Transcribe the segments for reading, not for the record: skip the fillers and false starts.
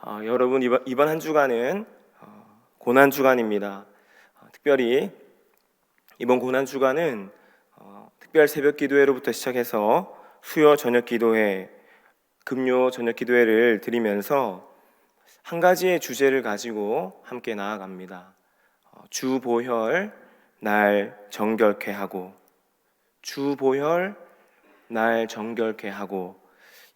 여러분 이번 한 주간은 고난 주간입니다. 특별히 이번 고난 주간은 특별 새벽 기도회로부터 시작해서 수요 저녁 기도회, 금요 저녁 기도회를 드리면서 한 가지의 주제를 가지고 함께 나아갑니다. 주 보혈 날 정결케 하고, 주 보혈 날 정결케 하고,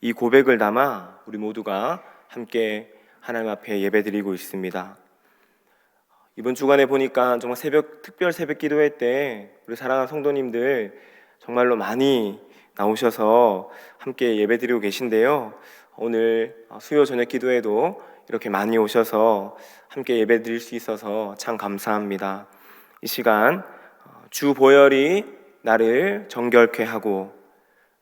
이 고백을 담아 우리 모두가 함께 하나님 앞에 예배드리고 있습니다. 이번 주간에 보니까 정말 특별 새벽 기도회 때 우리 사랑하는 성도님들 정말로 많이 나오셔서 함께 예배드리고 계신데요. 오늘 수요 저녁 기도회도 이렇게 많이 오셔서 함께 예배드릴 수 있어서 참 감사합니다. 이 시간 주 보혈이 나를 정결케 하고,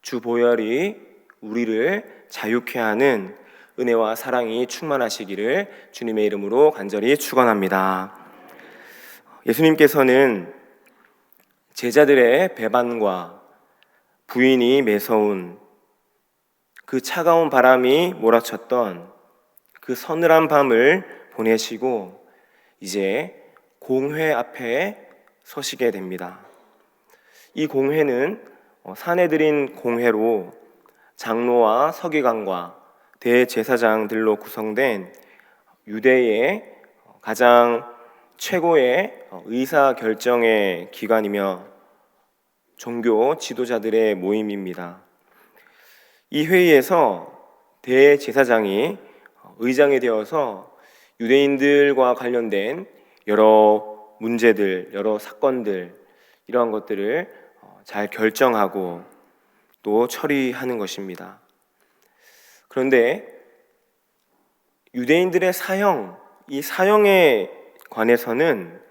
주 보혈이 우리를 자유케 하는 은혜와 사랑이 충만하시기를 주님의 이름으로 간절히 축원합니다. 예수님께서는 제자들의 배반과 부인이 매서운 그 차가운 바람이 몰아쳤던 그 서늘한 밤을 보내시고 이제 공회 앞에 서시게 됩니다. 이 공회는 사내들인 공회로 장로와 서기관과 대제사장들로 구성된 유대의 가장 최고의 의사결정의 기관이며 종교 지도자들의 모임입니다. 이 회의에서 대제사장이 의장이 되어서 유대인들과 관련된 여러 문제들, 여러 사건들, 이러한 것들을 잘 결정하고 또 처리하는 것입니다. 그런데 유대인들의 이 사형에 관해서는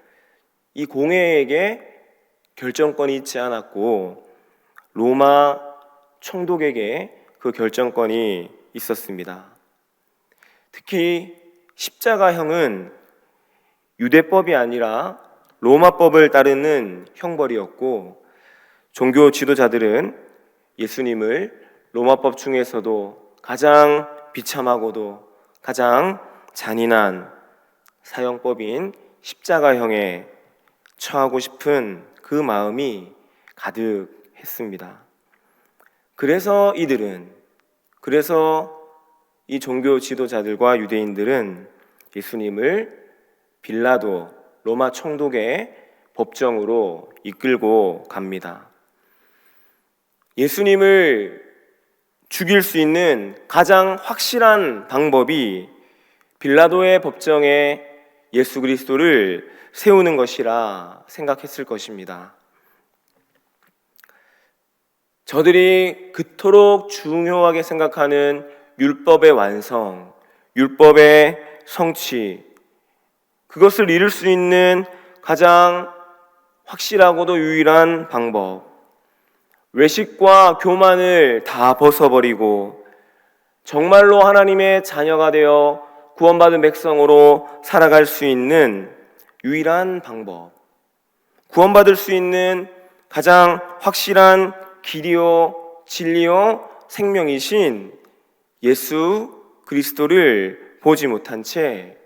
이 공회에게 결정권이 있지 않았고 로마 총독에게 그 결정권이 있었습니다. 특히 십자가형은 유대법이 아니라 로마법을 따르는 형벌이었고, 종교 지도자들은 예수님을 로마법 중에서도 가장 비참하고도 가장 잔인한 사형법인 십자가형에 처하고 싶은 그 마음이 가득했습니다. 그래서 이 종교 지도자들과 유대인들은 예수님을 빌라도 로마 총독의 법정으로 이끌고 갑니다. 예수님을 죽일 수 있는 가장 확실한 방법이 빌라도의 법정에 예수 그리스도를 세우는 것이라 생각했을 것입니다. 저들이 그토록 중요하게 생각하는 율법의 완성, 율법의 성취, 그것을 이룰 수 있는 가장 확실하고도 유일한 방법, 외식과 교만을 다 벗어버리고 정말로 하나님의 자녀가 되어 구원받은 백성으로 살아갈 수 있는 유일한 방법, 구원받을 수 있는 가장 확실한 길이요 진리요 생명이신 예수 그리스도를 보지 못한 채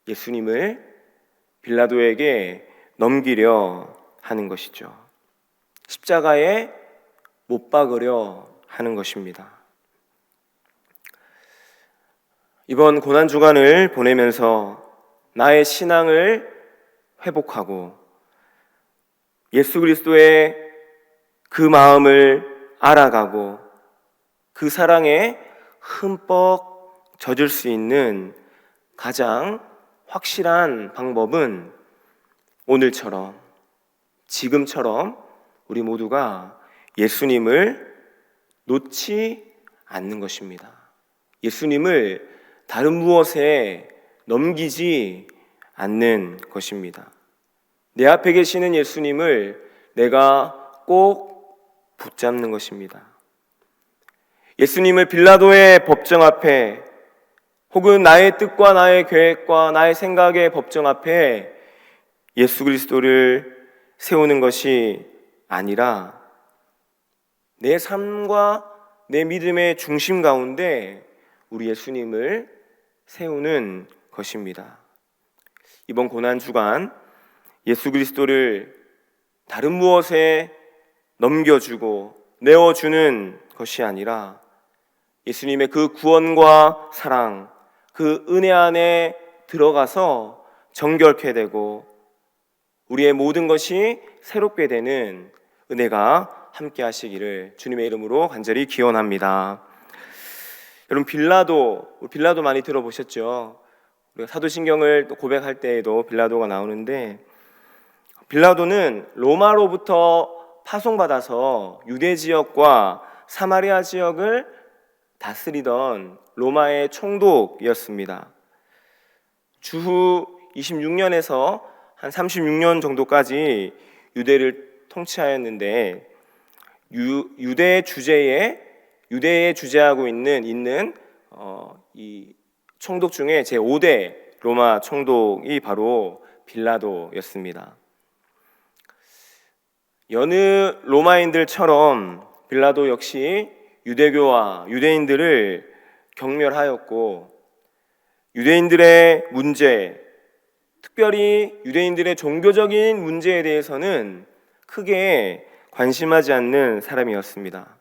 예수님을 빌라도에게 넘기려 하는 것이죠. 십자가에 못 박으려 하는 것입니다. 이번 고난 주간을 보내면서 나의 신앙을 회복하고 예수 그리스도의 그 마음을 알아가고 그 사랑에 흠뻑 젖을 수 있는 가장 확실한 방법은 오늘처럼, 지금처럼 우리 모두가 예수님을 놓지 않는 것입니다. 예수님을 다른 무엇에 넘기지 않는 것입니다. 내 앞에 계시는 예수님을 내가 꼭 붙잡는 것입니다. 예수님을 빌라도의 법정 앞에 혹은 나의 뜻과 나의 계획과 나의 생각의 법정 앞에 예수 그리스도를 세우는 것이 아니라 내 삶과 내 믿음의 중심 가운데 우리 예수님을 세우는 것입니다. 이번 고난주간 예수 그리스도를 다른 무엇에 넘겨주고 내어주는 것이 아니라 예수님의 그 구원과 사랑, 그 은혜 안에 들어가서 정결케 되고 우리의 모든 것이 새롭게 되는 은혜가 함께 하시기를 주님의 이름으로 간절히 기원합니다. 여러분, 빌라도 많이 들어보셨죠? 우리가 사도신경을 또 고백할 때에도 빌라도가 나오는데, 빌라도는 로마로부터 파송받아서 유대 지역과 사마리아 지역을 다스리던 로마의 총독이었습니다. 주후 26년에서 한 36년 정도까지 유대를 통치하였는데, 유대의 주재하고 있는 이 총독 중에 제5대 로마 총독이 바로 빌라도였습니다. 여느 로마인들처럼 빌라도 역시 유대교와 유대인들을 경멸하였고, 유대인들의 문제, 특별히 유대인들의 종교적인 문제에 대해서는 크게 관심하지 않는 사람이었습니다.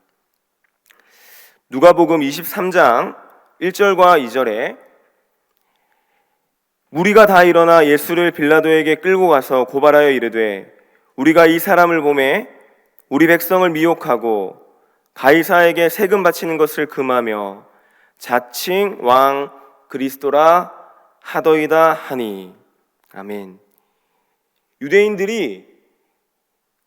누가복음 23장 1절과 2절에 무리가 다 일어나 예수를 빌라도에게 끌고 가서 고발하여 이르되 우리가 이 사람을 보매 우리 백성을 미혹하고 가이사에게 세금 바치는 것을 금하며 자칭 왕 그리스도라 하더이다 하니. 아멘. 유대인들이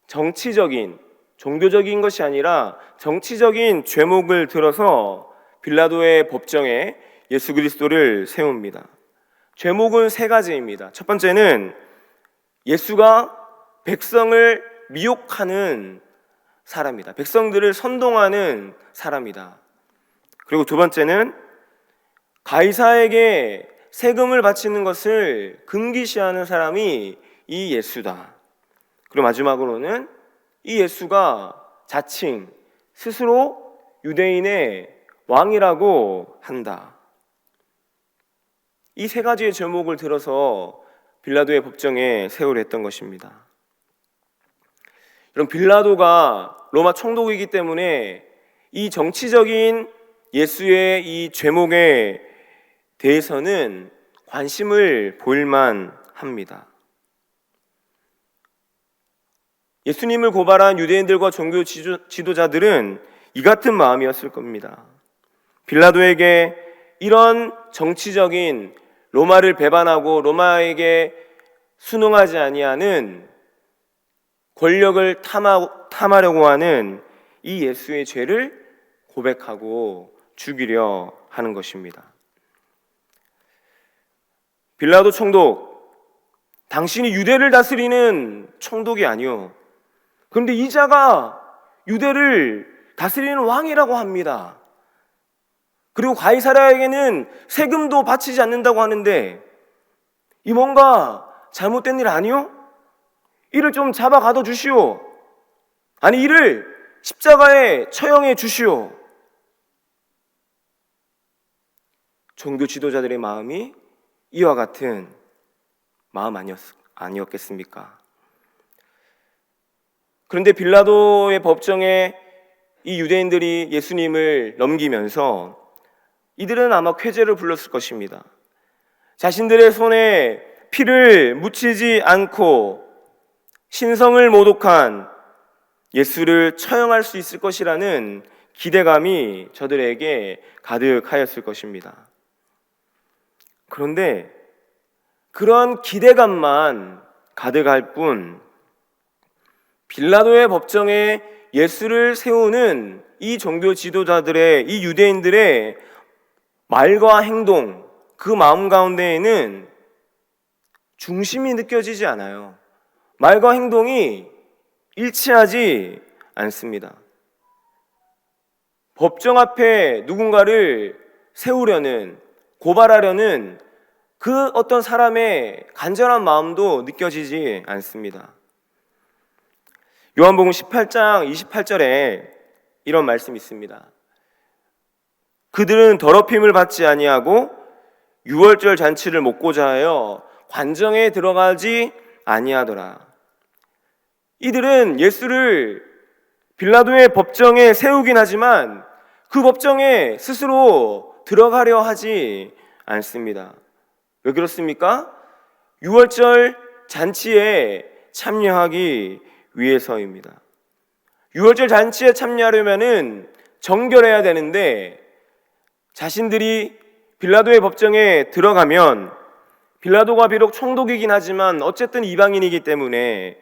정치적인, 종교적인 것이 아니라 정치적인 죄목을 들어서 빌라도의 법정에 예수 그리스도를 세웁니다. 죄목은 3가지입니다. 첫 번째는 예수가 백성을 미혹하는 사람이다. 백성들을 선동하는 사람이다. 그리고 두 번째는 가이사에게 세금을 바치는 것을 금기시하는 사람이 이 예수다. 그리고 마지막으로는 이 예수가 자칭 스스로 유대인의 왕이라고 한다. 이 3가지의 제목을 들어서 빌라도의 법정에 세우려 했던 것입니다. 여러분, 빌라도가 로마 총독이기 때문에 이 정치적인 예수의 이 죄목에 대해서는 관심을 보일만 합니다. 예수님을 고발한 유대인들과 종교 지도자들은 이 같은 마음이었을 겁니다. 빌라도에게 이런 정치적인 로마를 배반하고 로마에게 순응하지 아니하는 권력을 탐하려고 하는 이 예수의 죄를 고백하고 죽이려 하는 것입니다. 빌라도 총독, 당신이 유대를 다스리는 총독이 아니요. 그런데 이 자가 유대를 다스리는 왕이라고 합니다. 그리고 가이사랴에게는 세금도 바치지 않는다고 하는데 이 뭔가 잘못된 일 아니요? 이를 좀 잡아 가둬 주시오. 아니, 이를 십자가에 처형해 주시오. 종교 지도자들의 마음이 이와 같은 마음 아니었겠습니까? 그런데 빌라도의 법정에 이 유대인들이 예수님을 넘기면서 이들은 아마 쾌재를 불렀을 것입니다. 자신들의 손에 피를 묻히지 않고 신성을 모독한 예수를 처형할 수 있을 것이라는 기대감이 저들에게 가득하였을 것입니다. 그런데 그런 기대감만 가득할 뿐 빌라도의 법정에 예수를 세우는 이 종교 지도자들의, 이 유대인들의 말과 행동, 그 마음 가운데에는 중심이 느껴지지 않아요. 말과 행동이 일치하지 않습니다. 법정 앞에 누군가를 세우려는, 고발하려는 그 어떤 사람의 간절한 마음도 느껴지지 않습니다. 요한복음 18장 28절에 이런 말씀이 있습니다. 그들은 더럽힘을 받지 아니하고 유월절 잔치를 먹고자 하여 관정에 들어가지 아니하더라. 이들은 예수를 빌라도의 법정에 세우긴 하지만 그 법정에 스스로 들어가려 하지 않습니다. 왜 그렇습니까? 유월절 잔치에 참여하기 위해서입니다. 유월절 잔치에 참여하려면은 정결해야 되는데 자신들이 빌라도의 법정에 들어가면 빌라도가 비록 총독이긴 하지만 어쨌든 이방인이기 때문에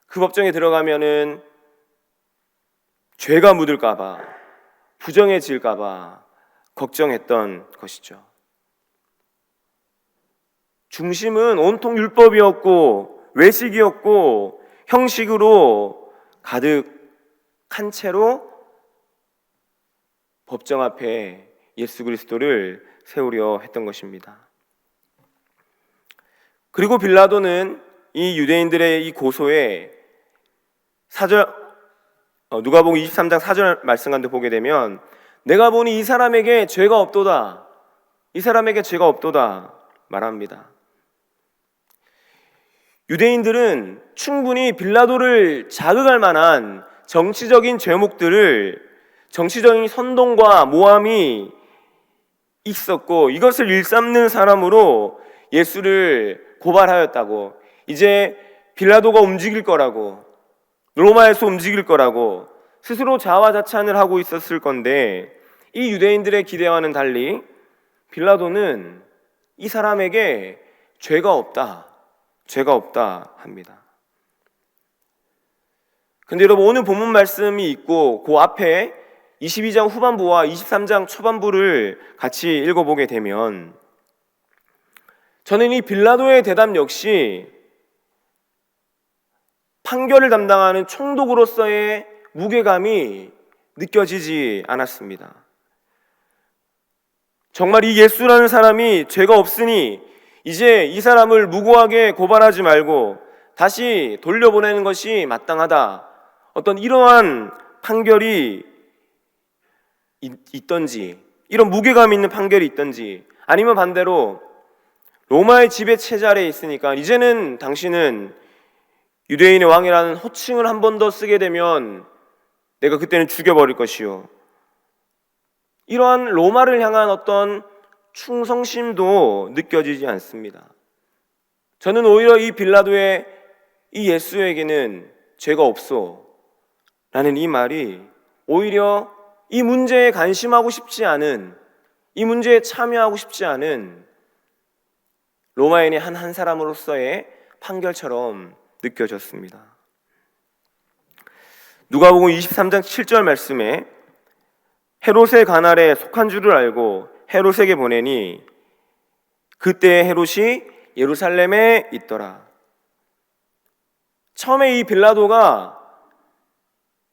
그 법정에 들어가면은 죄가 묻을까봐, 부정해질까봐 걱정했던 것이죠. 중심은 온통 율법이었고 외식이었고 형식으로 가득한 채로 법정 앞에 예수 그리스도를 세우려 했던 것입니다. 그리고 빌라도는 이 유대인들의 이 고소에 누가복음 23장 4절 말씀 가운데 보게 되면 내가 보니 이 사람에게 죄가 없도다. 이 사람에게 죄가 없도다 말합니다. 유대인들은 충분히 빌라도를 자극할 만한 정치적인 죄목들을 정치적인 선동과 모함이 있었고 이것을 일삼는 사람으로 예수를 고발하였다고, 이제 빌라도가 움직일 거라고, 로마에서 움직일 거라고 스스로 자화자찬을 하고 있었을 건데 이 유대인들의 기대와는 달리 빌라도는 이 사람에게 죄가 없다 합니다. 근데 여러분, 오늘 본문 말씀이 있고 그 앞에 22장 후반부와 23장 초반부를 같이 읽어보게 되면 저는 이 빌라도의 대답 역시 판결을 담당하는 총독으로서의 무게감이 느껴지지 않았습니다. 정말 이 예수라는 사람이 죄가 없으니 이제 이 사람을 무고하게 고발하지 말고 다시 돌려보내는 것이 마땅하다, 어떤 이러한 판결이 있던지, 이런 무게감 있는 판결이 있던지, 아니면 반대로 로마의 지배 체제 아래에 있으니까 이제는 당신은 유대인의 왕이라는 호칭을 한 번 더 쓰게 되면 내가 그때는 죽여버릴 것이요, 이러한 로마를 향한 어떤 충성심도 느껴지지 않습니다. 저는 오히려 이 빌라도의 이 예수에게는 죄가 없소 라는 이 말이 오히려 이 문제에 관심하고 싶지 않은, 이 문제에 참여하고 싶지 않은 로마인의 한 사람으로서의 판결처럼 느껴졌습니다. 누가복음 23장 7절 말씀에 헤롯의 관할에 속한 줄을 알고 헤롯에게 보내니 그때 헤롯이 예루살렘에 있더라. 처음에 이 빌라도가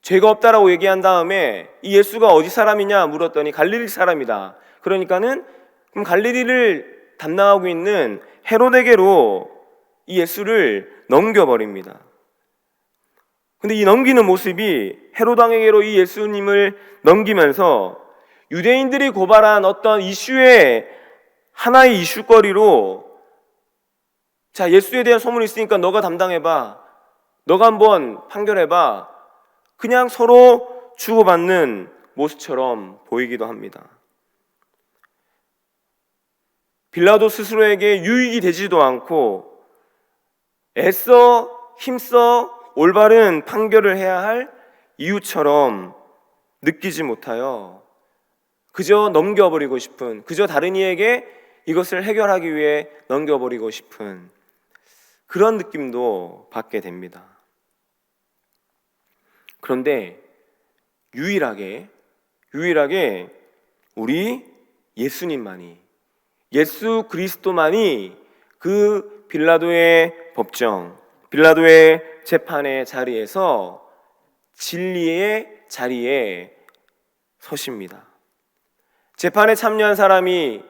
죄가 없다라고 얘기한 다음에 이 예수가 어디 사람이냐 물었더니 갈릴리 사람이다. 그러니까는 그럼 갈릴리를 담당하고 있는 헤롯에게로 이 예수를 넘겨버립니다. 근데 이 넘기는 모습이, 헤롯 왕에게로 이 예수님을 넘기면서 유대인들이 고발한 어떤 이슈의 하나의 이슈거리로, 자, 예수에 대한 소문이 있으니까 너가 담당해봐, 너가 한번 판결해봐, 그냥 서로 주고받는 모습처럼 보이기도 합니다. 빌라도 스스로에게 유익이 되지도 않고 애써 힘써 올바른 판결을 해야 할 이유처럼 느끼지 못하여 그저 넘겨버리고 싶은, 그저 다른 이에게 이것을 해결하기 위해 넘겨버리고 싶은 그런 느낌도 받게 됩니다. 그런데 유일하게 우리 예수님만이, 예수 그리스도만이 그 빌라도의 법정, 빌라도의 재판의 자리에서 진리의 자리에 서십니다. 재판에 참여한 사람이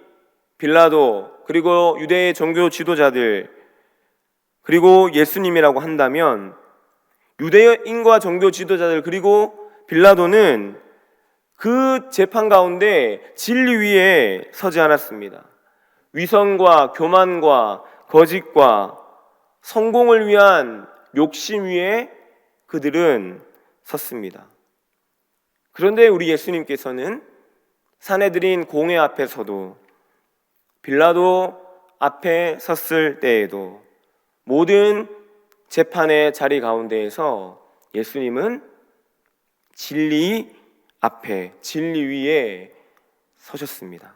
빌라도, 그리고 유대의 종교 지도자들, 그리고 예수님이라고 한다면 유대인과 종교 지도자들 그리고 빌라도는 그 재판 가운데 진리 위에 서지 않았습니다. 위선과 교만과 거짓과 성공을 위한 욕심 위에 그들은 섰습니다. 그런데 우리 예수님께서는 사내들인 공회 앞에서도, 빌라도 앞에 섰을 때에도, 모든 재판의 자리 가운데에서 예수님은 진리 앞에, 진리 위에 서셨습니다.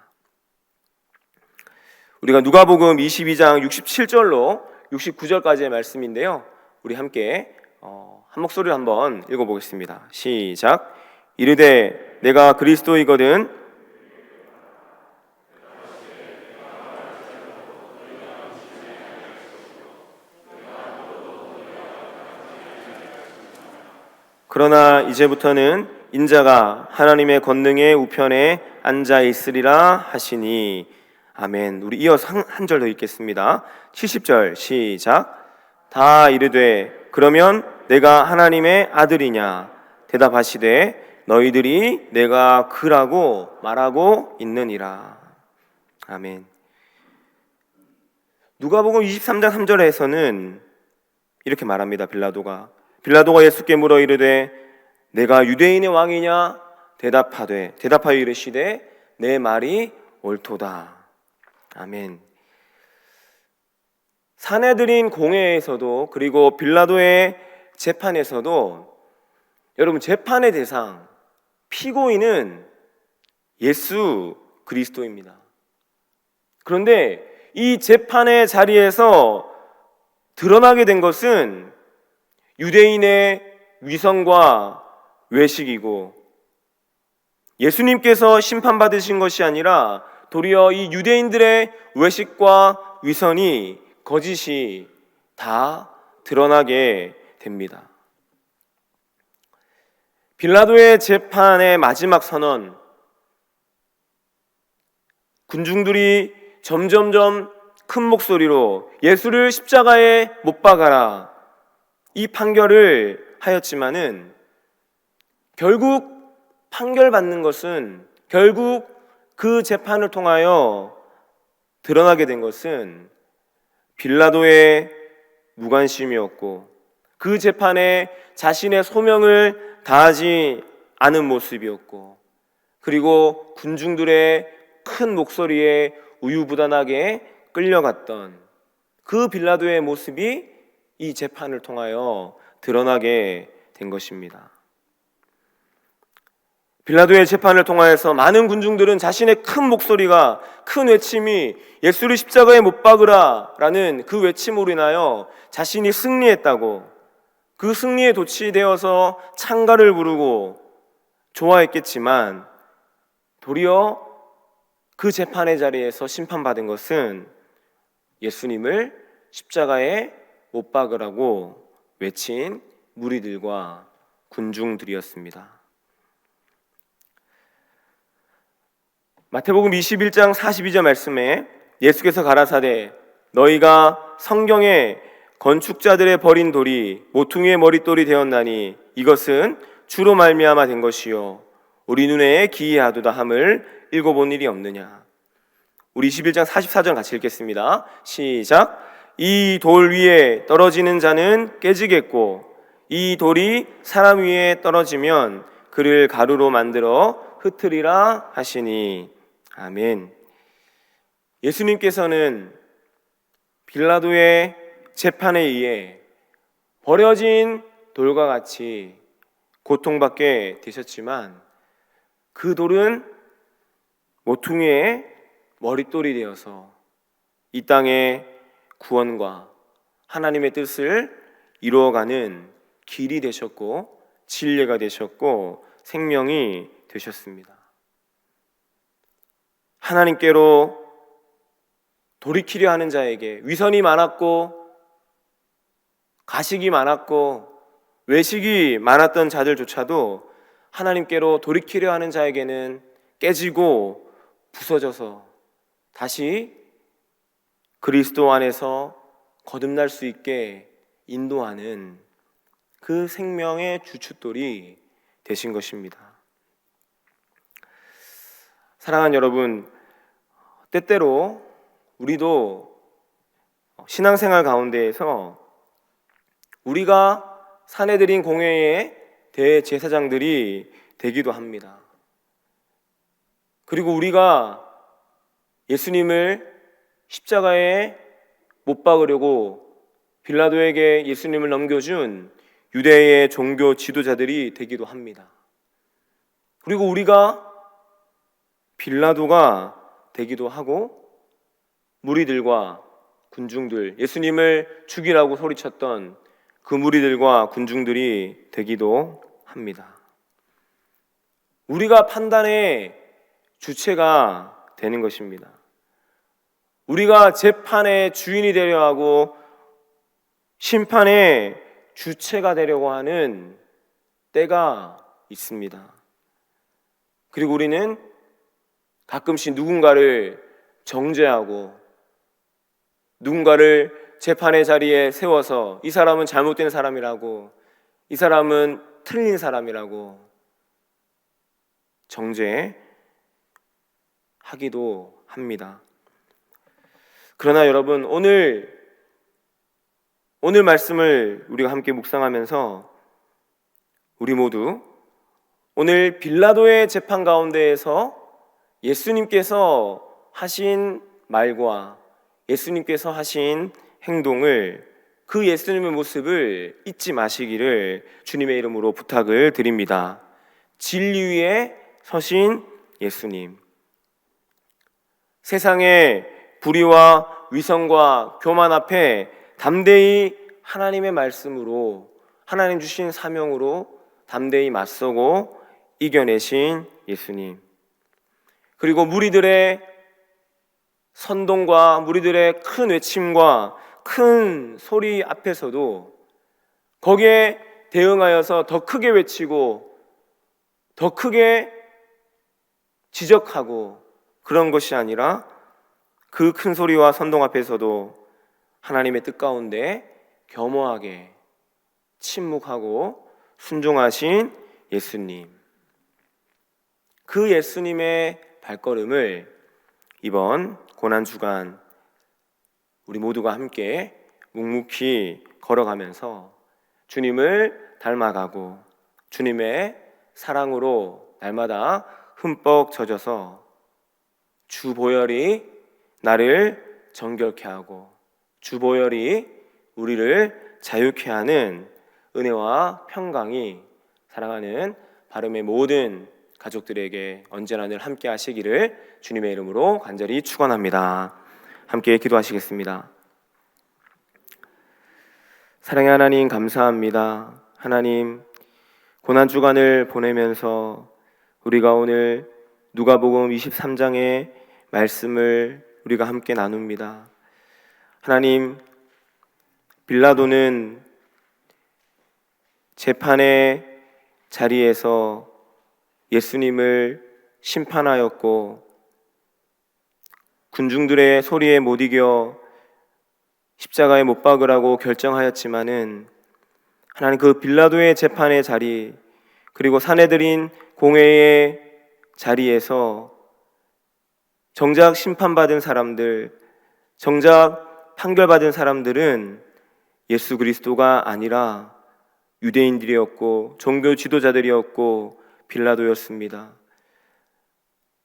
우리가 누가복음 22장 67절로 69절까지의 말씀인데요, 우리 함께 한 목소리로 한번 읽어보겠습니다. 시작. 이르되 내가 그리스도이거든 그러나 이제부터는 인자가 하나님의 권능의 우편에 앉아 있으리라 하시니. 아멘. 우리 이어서 한 절 더 읽겠습니다. 70절 시작. 다 이르되 그러면 내가 하나님의 아들이냐 대답하시되 너희들이 내가 그라고 말하고 있느니라. 아멘. 누가복음 23장 3절에서는 이렇게 말합니다. 빌라도가 예수께 물어 이르되 내가 유대인의 왕이냐 대답하여 이르시되 내 말이 옳도다. 아멘. 사내들인 공회에서도, 그리고 빌라도의 재판에서도 여러분, 재판의 대상, 피고인은 예수 그리스도입니다. 그런데 이 재판의 자리에서 드러나게 된 것은 유대인의 위선과 외식이고, 예수님께서 심판받으신 것이 아니라 도리어 이 유대인들의 외식과 위선이, 거짓이 다 드러나게 됩니다. 빌라도의 재판의 마지막 선언, 군중들이 점점점 큰 목소리로 예수를 십자가에 못 박아라, 이 판결을 하였지만은 결국 판결받는 것은, 결국 그 재판을 통하여 드러나게 된 것은 빌라도의 무관심이었고, 그 재판에 자신의 소명을 다하지 않은 모습이었고, 그리고 군중들의 큰 목소리에 우유부단하게 끌려갔던 그 빌라도의 모습이 이 재판을 통하여 드러나게 된 것입니다. 빌라도의 재판을 통하여서 많은 군중들은 자신의 큰 목소리가, 큰 외침이 예수를 십자가에 못 박으라 라는 그 외침으로 인하여 자신이 승리했다고, 그 승리에 도취되어서 찬가를 부르고 좋아했겠지만, 도리어 그 재판의 자리에서 심판받은 것은 예수님을 십자가에 못 박으라고 외친 무리들과 군중들이었습니다. 마태복음 21장 42절 말씀에 예수께서 가라사대 너희가 성경에 건축자들의 버린 돌이 모퉁이의 머릿돌이 되었나니 이것은 주로 말미암아 된 것이요 우리 눈에 기이하도다 함을 읽어본 일이 없느냐. 우리 21장 44절 같이 읽겠습니다. 시작. 이 돌 위에 떨어지는 자는 깨지겠고 이 돌이 사람 위에 떨어지면 그를 가루로 만들어 흩으리라 하시니. 아멘. 예수님께서는 빌라도의 재판에 의해 버려진 돌과 같이 고통받게 되셨지만 그 돌은 모퉁이의 머릿돌이 되어서 이 땅의 구원과 하나님의 뜻을 이루어가는 길이 되셨고 진리가 되셨고 생명이 되셨습니다. 하나님께로 돌이키려 하는 자에게, 위선이 많았고 가식이 많았고 외식이 많았던 자들조차도 하나님께로 돌이키려 하는 자에게는 깨지고 부서져서 다시 그리스도 안에서 거듭날 수 있게 인도하는 그 생명의 주춧돌이 되신 것입니다. 사랑하는 여러분, 때때로 우리도 신앙생활 가운데에서 우리가 사내들인 공회의 대제사장들이 되기도 합니다. 그리고 우리가 예수님을 십자가에 못 박으려고 빌라도에게 예수님을 넘겨준 유대의 종교 지도자들이 되기도 합니다. 그리고 우리가 빌라도가 되기도 하고 무리들과 군중들, 예수님을 죽이라고 소리쳤던 그 무리들과 군중들이 되기도 합니다. 우리가 판단의 주체가 되는 것입니다. 우리가 재판의 주인이 되려 하고 심판의 주체가 되려고 하는 때가 있습니다. 그리고 우리는 가끔씩 누군가를 정죄하고 누군가를 재판의 자리에 세워서 이 사람은 잘못된 사람이라고, 이 사람은 틀린 사람이라고 정죄하기도 합니다. 그러나 여러분, 오늘 말씀을 우리가 함께 묵상하면서 우리 모두 오늘 빌라도의 재판 가운데에서 예수님께서 하신 말과 예수님께서 하신 행동을, 그 예수님의 모습을 잊지 마시기를 주님의 이름으로 부탁을 드립니다. 진리 위에 서신 예수님, 세상의 불의와 위선과 교만 앞에 담대히 하나님의 말씀으로, 하나님 주신 사명으로 담대히 맞서고 이겨내신 예수님, 그리고 무리들의 선동과 무리들의 큰 외침과 큰 소리 앞에서도 거기에 대응하여서 더 크게 외치고 더 크게 지적하고 그런 것이 아니라 그 큰 소리와 선동 앞에서도 하나님의 뜻 가운데 겸허하게 침묵하고 순종하신 예수님, 그 예수님의 발걸음을 이번 고난주간 우리 모두가 함께 묵묵히 걸어가면서 주님을 닮아가고 주님의 사랑으로 날마다 흠뻑 젖어서 주 보혈이 나를 정결케 하고 주 보혈이 우리를 자유케 하는 은혜와 평강이 사랑하는 바름의 모든 가족들에게 언제나 늘 함께 하시기를 주님의 이름으로 간절히 축원합니다. 함께 기도하시겠습니다. 사랑의 하나님, 감사합니다. 하나님, 고난주간을 보내면서 우리가 오늘 누가복음 23장의 말씀을 우리가 함께 나눕니다. 하나님, 빌라도는 재판의 자리에서 예수님을 심판하였고 군중들의 소리에 못 이겨 십자가에 못 박으라고 결정하였지만은 하나님, 그 빌라도의 재판의 자리, 그리고 사내들인 공회의 자리에서 정작 심판받은 사람들, 정작 판결받은 사람들은 예수 그리스도가 아니라 유대인들이었고 종교 지도자들이었고 빌라도였습니다.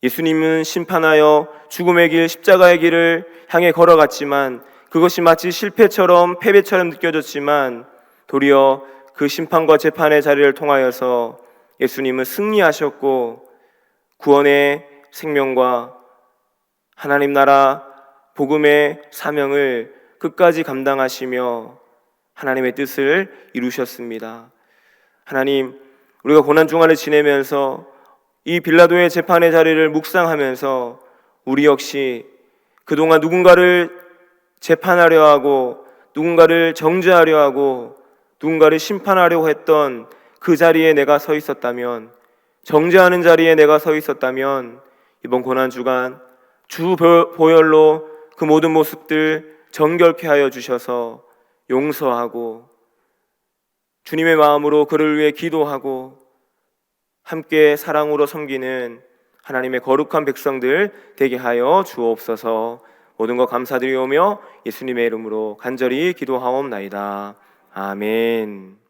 예수님은 심판하여 죽음의 길, 십자가의 길을 향해 걸어갔지만 그것이 마치 실패처럼, 패배처럼 느껴졌지만 도리어 그 심판과 재판의 자리를 통하여서 예수님은 승리하셨고 구원의 생명과 하나님 나라 복음의 사명을 끝까지 감당하시며 하나님의 뜻을 이루셨습니다. 하나님, 우리가 고난주간을 지내면서 이 빌라도의 재판의 자리를 묵상하면서 우리 역시 그동안 누군가를 재판하려 하고 누군가를 정죄하려 하고 누군가를 심판하려고 했던 그 자리에 내가 서 있었다면, 정죄하는 자리에 내가 서 있었다면 이번 고난주간 주 보혈로 그 모든 모습들 정결케 하여 주셔서 용서하고 주님의 마음으로 그를 위해 기도하고 함께 사랑으로 섬기는 하나님의 거룩한 백성들 되게 하여 주옵소서. 모든 것 감사드리오며 예수님의 이름으로 간절히 기도하옵나이다. 아멘.